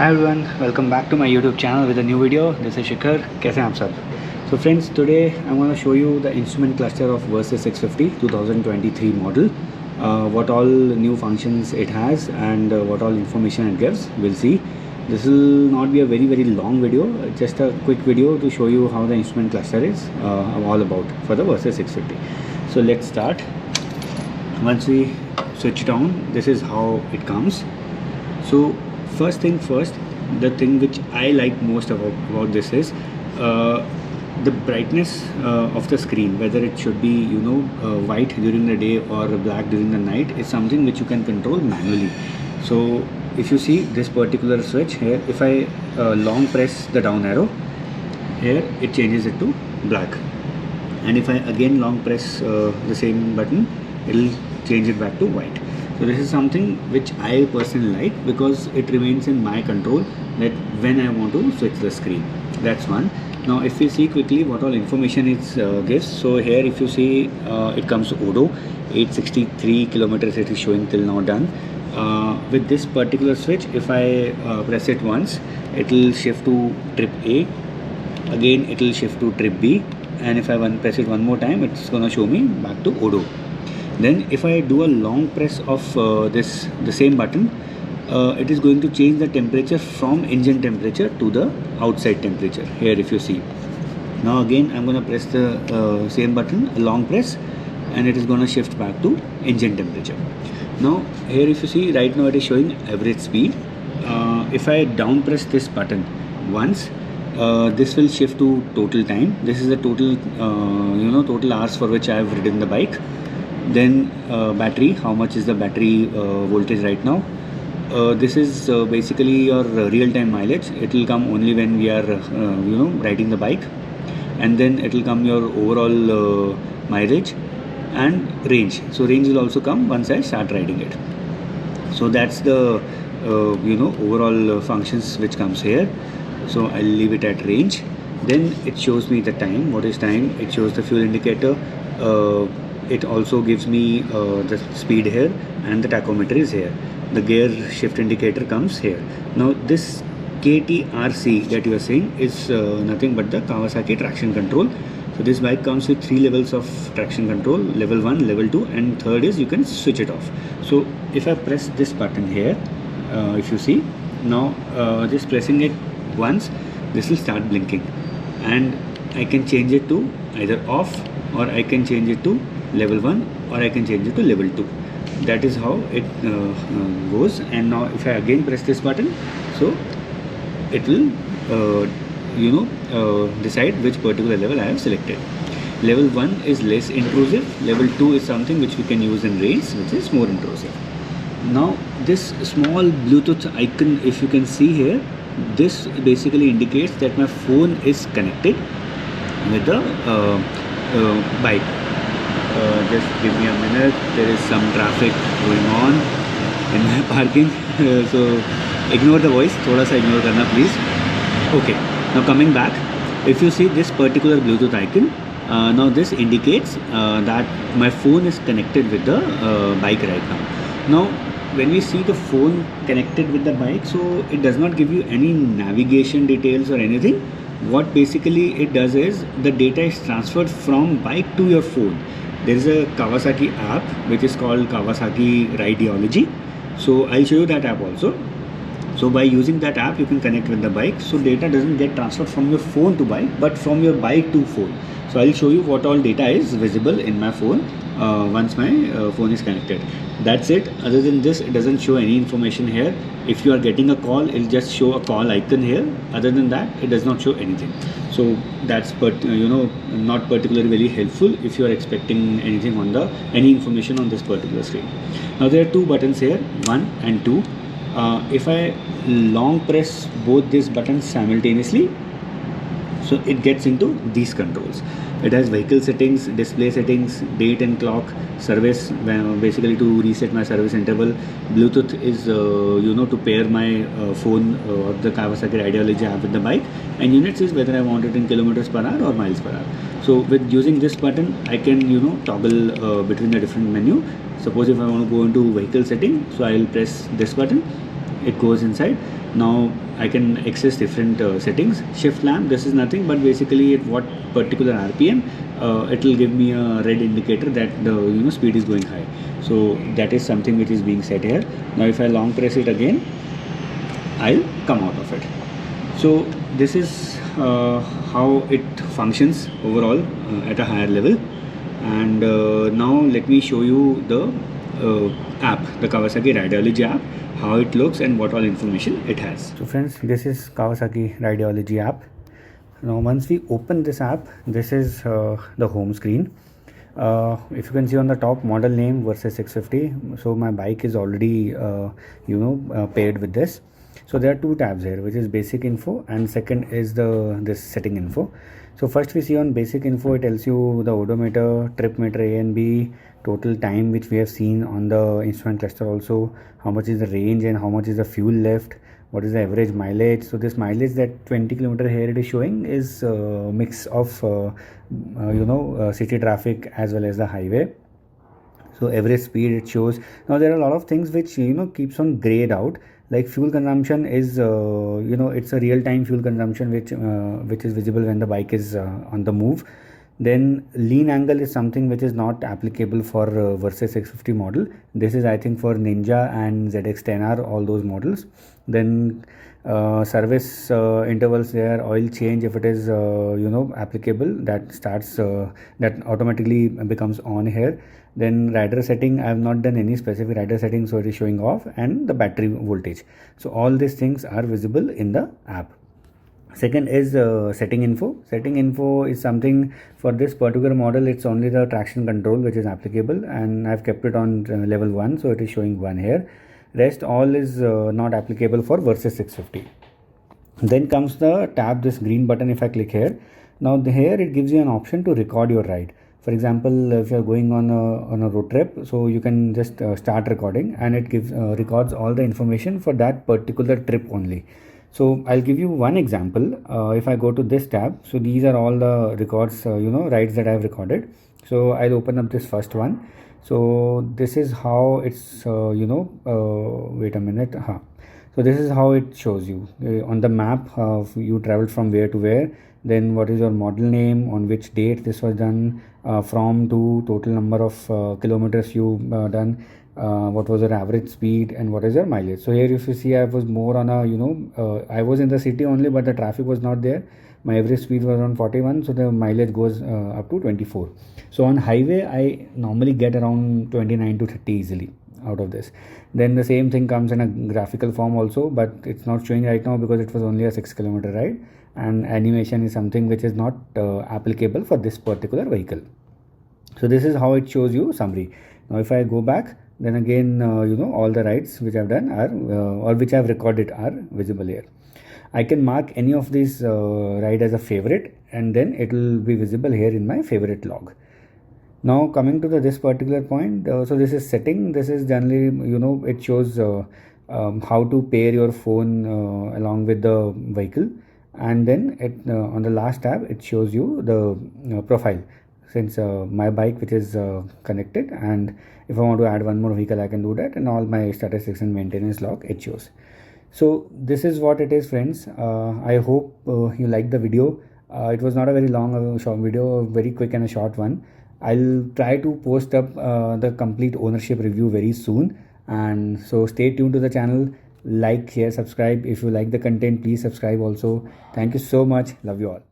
Hi everyone, welcome back to my YouTube channel with a new video. This is Shikhar. कैसे हैं आप सब? So friends, today I'm going to show you the instrument cluster of Versys 650 2023 model. What all new functions it has and what all information it gives. We'll see. This will not be a very long video. Just a quick video to show you how the instrument cluster is all about for the Versys 650. So let's start. Once we switch it on, this is how it comes. So first thing first, the thing which I like most about this is the brightness of the screen, whether it should be white during the day or black during the night, is something which you can control manually. So if you see this particular switch here, if I long press the down arrow here, it changes it to black, and if I again long press the same button, it will change it back to white. So this is something which I personally like because it remains in my control that when I want to switch the screen. That's one. Now if we see quickly what all information it gives. So here if you see it comes to Odo, 863 kilometers it is showing till now done. With this particular switch, if I press it once, it will shift to trip A, again it will shift to trip B, and if I press it one more time, it's gonna show me back to Odo. Then if I do a long press of the same button, it is going to change the temperature from engine temperature to the outside temperature. Here if you see, now again I'm going to press the same button, a long press, and it is going to shift back to engine temperature. Now here if you see, right now it is showing average speed. If I down press this button once, this will shift to total time. This is the total total hours for which I have ridden the bike. Then battery, how much is the battery voltage right now. This is basically your real-time mileage. It will come only when we are riding the bike, and then it will come your overall mileage and range. So range will also come once I start riding it. So that's the overall functions which comes here. So I'll leave it at range. Then it shows me the time. What is time? It shows the fuel indicator. It also gives me the speed here, and the tachometer is here. The gear shift indicator comes here. Now this KTRC that you are seeing is nothing but the Kawasaki traction control. So this bike comes with 3 levels of traction control: level 1, level 2, and third is you can switch it off. So if I press this button here, if you see now, just pressing it once, this will start blinking, and I can change it to either off, or I can change it to level 1, or I can change it to level 2. That is how it goes. And now if I again press this button, so it will decide which particular level I have selected. Level 1 is less intrusive, level 2 is something which we can use in race, which is more intrusive. Now this small Bluetooth icon, if you can see here, this basically indicates that my phone is connected with the bike. Just give me a minute, there is some traffic going on in my parking, so ignore the voice, thoda sa ignore karna please. Okay, now coming back, if you see this particular Bluetooth icon, now this indicates that my phone is connected with the bike right now. Now when we see the phone connected with the bike, so it does not give you any navigation details or anything. What basically it does is the data is transferred from bike to your phone. There is a Kawasaki app which is called Kawasaki Rideology. So I'll show you that app also. So by using that app, you can connect with the bike. So data doesn't get transferred from your phone to bike, but from your bike to phone. So I'll show you what all data is visible in my phone once my phone is connected. That's it. Other than this, it doesn't show any information here. If you are getting a call, it'll just show a call icon here. Other than that, it does not show anything. So that's not particularly very helpful if you are expecting anything on any information on this particular screen. Now there are 2 buttons here, 1 and 2. If I long press both these buttons simultaneously, so it gets into these controls. It has vehicle settings, display settings, date and clock, service, basically to reset my service interval. Bluetooth is to pair my phone or the Kawasaki Rideology app with the bike, and units is whether I want it in kilometers per hour or miles per hour. So with using this button, I can toggle between the different menu. Suppose if I want to go into vehicle setting, so I will press this button, it goes inside. Now I can access different settings. Shift lamp, this is nothing but basically at what particular RPM it will give me a red indicator that the speed is going high. So that is something which is being set here. Now if I long press it again, I'll come out of it. So this is how it functions overall at a higher level. And now let me show you the app, the Kawasaki Rideology app, how it looks and what all information it has. So friends, this is Kawasaki Rideology app. Now once we open this app, this is the home screen. If you can see on the top, model name Versys 650. So my bike is already paired with this. So there are two tabs here, which is basic info, and second is this setting info. So first we see on basic info, it tells you the odometer, trip meter A and B, total time which we have seen on the instrument cluster, also how much is the range and how much is the fuel left, what is the average mileage. So this mileage, that 20 km here it is showing, is a mix of city traffic as well as the highway. So average speed it shows. Now there are a lot of things which keeps on grayed out, like fuel consumption is it's a real-time fuel consumption which is visible when the bike is on the move. Then lean angle is something which is not applicable for Versys 650 model. This is I think for Ninja and ZX10R, all those models. Then service intervals there, oil change, if it is applicable, that starts that automatically becomes on here. Then rider setting, I have not done any specific rider setting, so it is showing off, and the battery voltage. So all these things are visible in the app. Second is setting info. Setting info is something for this particular model, it's only the traction control which is applicable, and I've kept it on level 1, so it is showing 1 here. Rest all is not applicable for Versys 650. Then comes the tab, this green button. If I click here, now here it gives you an option to record your ride. For example, if you are going on a road trip, so you can just start recording, and it gives records all the information for that particular trip only. So I'll give you one example. If I go to this tab, so these are all the records, rides that I have recorded. So I'll open up this first one. So this is how it's wait a minute. So this is how it shows you on the map. You traveled from where to where, then what is your model name, on which date this was done, from to, total number of kilometers you done, what was your average speed, and what is your mileage. So here if you see, I was more on a I was in the city only, but the traffic was not there. My average speed was around 41, so the mileage goes up to 24. So on highway I normally get around 29 to 30 easily out of this. Then the same thing comes in a graphical form also, but it's not showing right now because it was only a 6 km ride, and animation is something which is not applicable for this particular vehicle. So this is how it shows you summary. Now if I go back, then again all the rides which I've done are or which I've recorded are visible here. I can mark any of these ride as a favorite, and then it will be visible here in my favorite log. Now coming to this particular point, so this is setting. This is generally it shows how to pair your phone along with the vehicle, and then on the last tab it shows you the profile, since my bike which is connected, and if I want to add one more vehicle I can do that, and all my statistics and maintenance log it shows. So this is what it is, friends. I hope you liked the video. It was not a very long short video, a very quick and a short one. I'll try to post up the complete ownership review very soon, and so stay tuned to the channel. Like, share, subscribe. If you like the content, please subscribe also. Thank you so much. Love you all.